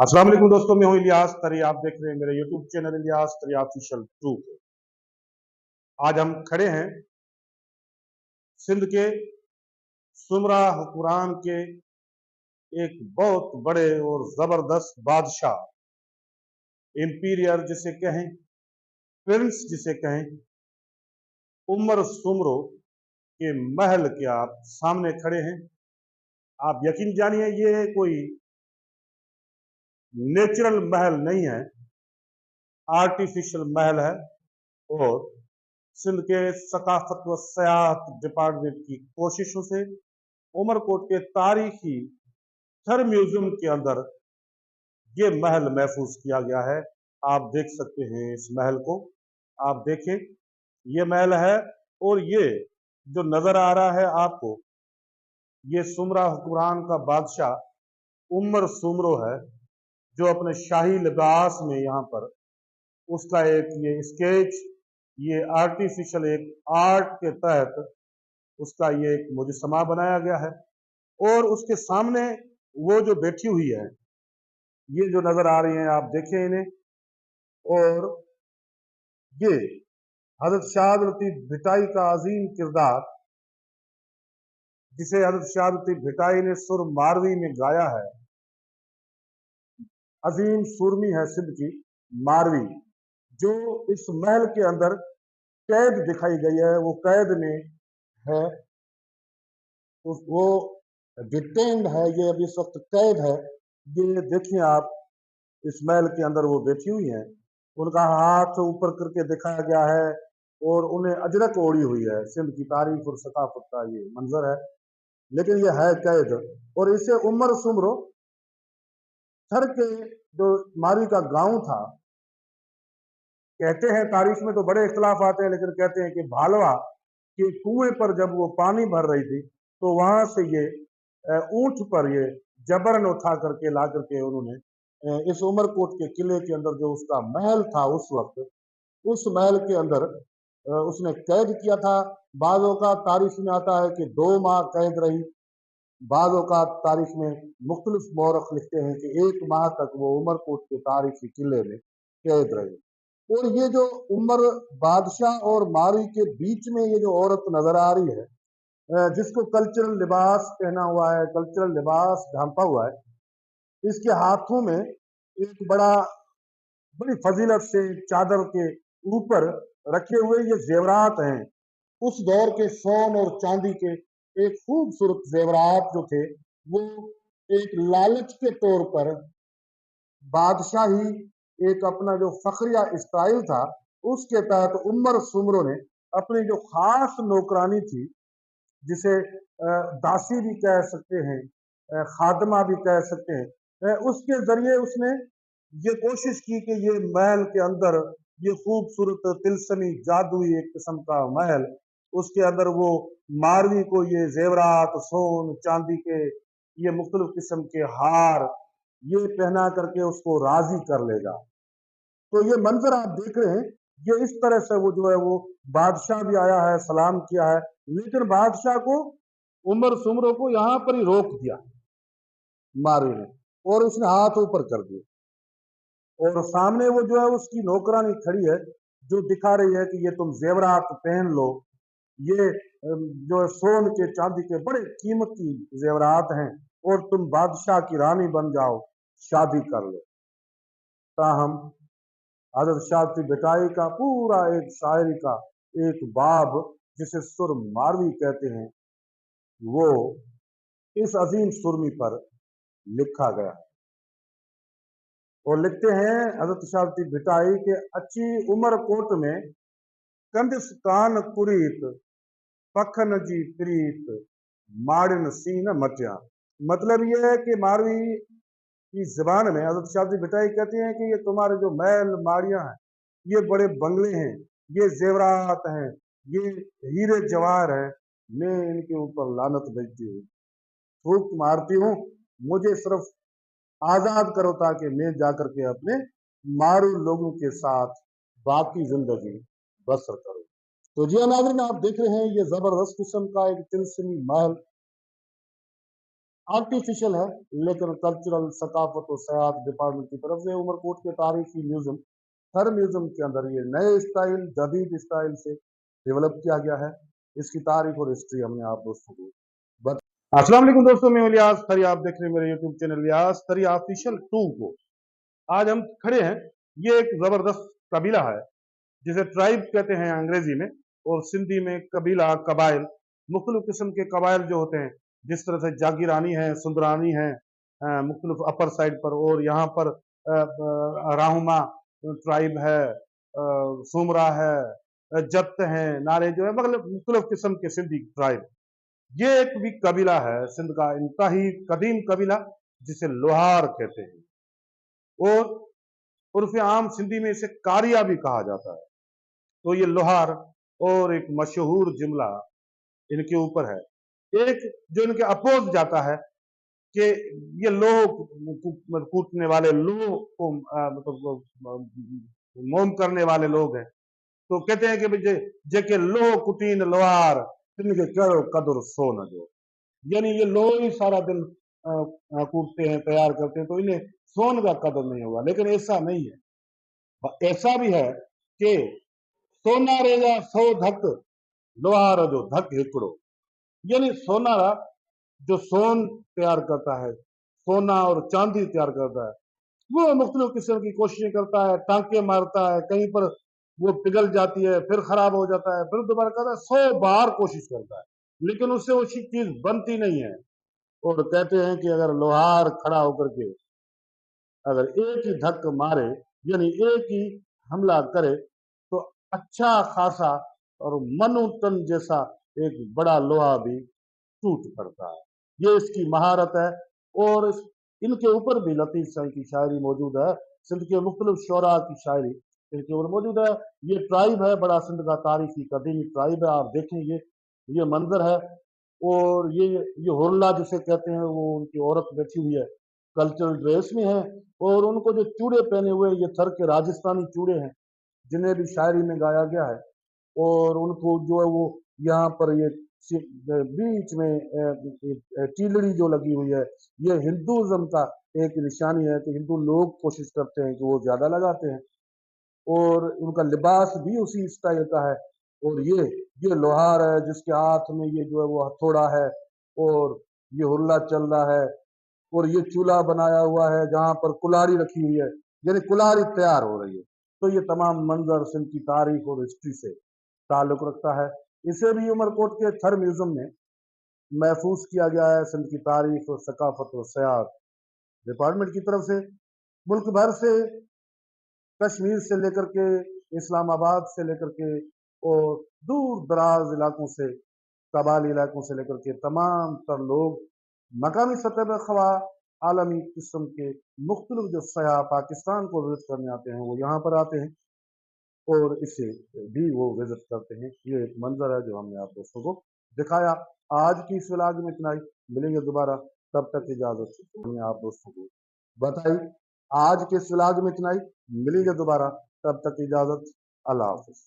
अस्सलाम वालेकुम दोस्तों, मैं हूं इलियास तरी। आप देख रहे हैं मेरे यूट्यूब चैनल इलियास तरी ऑफिशियल 2 पे। आज हम खड़े हैं सिंध के सुमरा हुक्मरान के एक बहुत बड़े और जबरदस्त बादशाह, इंपीरियर जिसे कहें, प्रिंस जिसे कहें, उमर सुमरो के महल के आप सामने खड़े हैं। आप यकीन जानिए, ये कोई नेचुरल महल नहीं है, आर्टिफिशियल महल है। और सिंध के सकाफत व सयाहत डिपार्टमेंट की कोशिशों से उमरकोट के तारीखी थर म्यूजियम के अंदर ये महल महफूज किया गया है। आप देख सकते हैं इस महल को, आप देखें, ये महल है। और ये जो नजर आ रहा है आपको, ये सुमरा हुक्मरान का बादशाह उमर सुमरो है, जो अपने शाही लिबास में यहाँ पर उसका एक ये स्केच, ये आर्टिफिशियल एक आर्ट के तहत उसका ये एक मुजस्समा बनाया गया है। और उसके सामने वो जो बैठी हुई है, ये जो नजर आ रही हैं, आप देखें इन्हें। और ये हजरत शाह लतीफ भिटाई का अजीम किरदार, जिसे हजरत शाह लतीफ भिटाई ने सुर मारवी में गाया है। अजीम सुरमी है सिंध की मारवी, जो इस महल के अंदर कैद दिखाई गई है। वो कैद में है, वो डिटेन्ड है, ये अभी इस वक्त कैद है। ये देखिए आप, इस महल के अंदर वो बैठी हुई हैं, उनका हाथ ऊपर करके दिखाया गया है और उन्हें अजरक ओढ़ी हुई है। सिंध की तारीफ और सकाफत का ये मंजर है, लेकिन ये है कैद। और इसे उमर सुमरो थर के जो मारी का गांव था, कहते हैं, तारीख में तो बड़े इख्तलाफ आते हैं, लेकिन कहते हैं कि भालवा के कुएं पर जब वो पानी भर रही थी, तो वहां से ये ऊंट पर ये जबरन उठा करके ला करके उन्होंने इस उमरकोट के किले के अंदर जो उसका महल था उस वक्त, उस महल के अंदर उसने कैद किया था। बाज़ों का तारीख में आता है कि 2 माह कैद रही, बाज़ों का तारीख में मुख्तलिफ मौरख लिखते हैं कि 1 माह तक वो उमरकोट के तारीखी किले में कैद रही। और ये जो उमर बादशाह और मारी के बीच में ये जो औरत नजर आ रही है, जिसको कल्चरल लिबास पहना हुआ है, कल्चरल लिबास ढांपा हुआ है, इसके हाथों में एक बड़ी फजीलत से चादर के ऊपर रखे हुए ये जेवरात हैं। उस दौर के सोन और चांदी के एक खूबसूरत जेवरात जो थे, वो एक लालच के तौर पर बादशाही, एक अपना जो फखरिया स्टाइल था, उसके तहत उमर सुमरो ने अपनी जो खास नौकरानी थी, जिसे दासी भी कह सकते हैं, खादमा भी कह सकते हैं, उसके जरिए उसने ये कोशिश की कि ये महल के अंदर ये खूबसूरत तिलस्मी जादुई एक किस्म का महल, उसके अंदर वो मारवी को ये जेवरात, सोन चांदी के ये मुख्तलिफ किस्म के हार ये पहना करके उसको राजी कर लेगा। तो ये मंजर आप देख रहे हैं, ये इस तरह से वो जो है वो बादशाह भी आया है, सलाम किया है, लेकिन बादशाह को, उमर सुमरो को यहाँ पर ही रोक दिया मारी ने, और उसने हाथ ऊपर कर दिए। और सामने वो जो है उसकी नौकरानी खड़ी है, जो दिखा रही है कि ये तुम जेवरात पहन लो, ये जो सोन के चांदी के बड़े कीमती जेवरात हैं, और तुम बादशाह की रानी बन जाओ, शादी कर लो। ताहम हजरत शाह भिटाई का पूरा एक शायरी का एक बाब, जिसे सुर मारवी कहते हैं, वो इस अजीम सुरमी पर लिखा गया है। और लिखते हैं हजरत शाह भिटाई के अच्छी उमर कोट में कंदिस्तान कुरीत पखन जी प्रीत माड़न सीन मटिया। मतलब ये है कि मारवी की जबान में हजरत शाह भिटाई कहते हैं कि ये तुम्हारे जो महल माड़ियां हैं, ये बड़े बंगले हैं, ये जेवरात हैं, ये हीरे जवाहर हैं, मैं इनके ऊपर लानत भेजती हूँ, फूक मारती हूँ, मुझे सिर्फ आजाद करो ताकि मैं जाकर के अपने मारू लोगों के साथ बाकी जिंदगी बसर करूं। तो जी नाज़रीन, आप देख रहे हैं ये जबरदस्त किस्म का एक तिलस्मी महल, आर्टिफिशियल है, लेकिन कल्चरल सकाफत और सयाहत डिपार्टमेंट की तरफ से उमरकोट के तारीखी म्यूजियम, हर म्यूजियम के अंदर ये नए स्टाइल, जदीद स्टाइल से डेवलप किया गया है। इसकी तारीख और हिस्ट्री हमने आप दोस्तों को बता। अस्सलाम वालेकुम दोस्तों, मैं इलियास थरी, आप देख रहे हैं मेरे यूट्यूब चैनल इलियास थरी ऑफिशियल 2 को। आज हम खड़े हैं, ये एक जबरदस्त कबीला है जिसे ट्राइब कहते हैं अंग्रेजी में, और सिंधी में कबीला, कबाइल, मुख्तलिफ किस्म के कबाइल जो होते हैं, जिस तरह से जागीरानी है, सुंदरानी है, मुख्तलिफ अपर साइड पर, और यहाँ पर राहुमा ट्राइब है, सुमरा है, जत है, नारे जो है, मतलब मुख्तलिफ किस्म के सिंधी ट्राइब। ये एक भी कबीला है सिंध का इंतहाई कदीम कबीला, जिसे लोहार कहते हैं, और उर्फ आम सिंधी में इसे कारिया भी कहा जाता है। तो ये लोहार और एक मशहूर जुमला इनके ऊपर है, एक जो इनके अपोज जाता है कि ये लोह कूटने वाले, लोह को मतलब मोम करने वाले लोग हैं। तो कहते हैं कि जेके लोह कुटीन लोहार तिनके करो कदर सो न जो, यानी ये लोह ही सारा दिन कूटते हैं, तैयार करते हैं, तो इन्हें सोन का कदर नहीं होगा। लेकिन ऐसा नहीं है, ऐसा भी है कि सोना रेगा सौ धक, लोहार जो धक हिकड़ो, यानी सोनारा जो सोन तैयार करता है, सोना और चांदी तैयार करता है, वो मुख्तलिफ किस्म की कोशिशें करता है, टांके मारता है, कहीं पर वो पिघल जाती है, फिर खराब हो जाता है, फिर दोबारा करता है, 100 बार कोशिश करता है, लेकिन उससे वो चीज बनती नहीं है। और कहते हैं कि अगर लोहार खड़ा होकर के अगर एक ही धक्क मारे, यानी एक ही हमला करे, तो अच्छा खासा और मनु टन जैसा एक बड़ा लोहा भी टूट पड़ता है। ये इसकी महारत है। और इनके ऊपर भी लतीफ शाही की शायरी मौजूद है, सिंध के मुख्तलिफ शोरा की शायरी इनके ऊपर मौजूद है। ये ट्राइब है, बड़ा सिंध का तारीखी कदीमी ट्राइब है, आप देखेंगे ये मंजर है। और ये हुरला जिसे कहते हैं, वो उनकी औरत बैठी हुई है, कल्चरल ड्रेस में है, और उनको जो चूड़े पहने हुए ये थर के राजस्थानी चूड़े हैं, जिन्हें भी शायरी में गाया गया है। और उनको जो है वो यहाँ पर ये बीच में टीलड़ी जो लगी हुई है, ये हिंदुज्म का एक निशानी है कि हिंदू लोग कोशिश करते हैं कि वो ज्यादा लगाते हैं, और उनका लिबास भी उसी स्टाइल का है। और ये लोहार है जिसके हाथ में ये जो है वो हथौड़ा है, और ये हुल्ला चल रहा है, और ये चूल्हा बनाया हुआ है जहां पर कुल्हाड़ी रखी हुई है, यानी कुल्हाड़ी तैयार हो रही है। तो ये तमाम मंजर सिंध की तारीख और हिस्ट्री से ताल्लुक रखता है। इसे भी उमरकोट के थर म्यूजियम में महफूज किया गया है, सिंध की तारीख और सकाफत और सयाहत डिपार्टमेंट की तरफ से। मुल्क भर से, कश्मीर से लेकर के इस्लामाबाद से लेकर के, और दूर दराज इलाकों से, कबाली इलाकों से लेकर के तमाम तर लोग मकामी सतह पर खवा आलमी किस्म के मुख्तलिफ जो सयाह पाकिस्तान को विजिट करने आते हैं, वो यहाँ पर आते हैं और इसे भी वो विजिट करते हैं। ये एक मंजर है जो हमने आप दोस्तों को दिखाया। आज की इस व्लॉग में इतना ही, मिलेंगे दोबारा, तब तक इजाजत हमने आप दोस्तों को बताई। आज के इस व्लॉग में इतना ही, मिलेंगे दोबारा, तब तक इजाजत, अल्लाह हाफिज।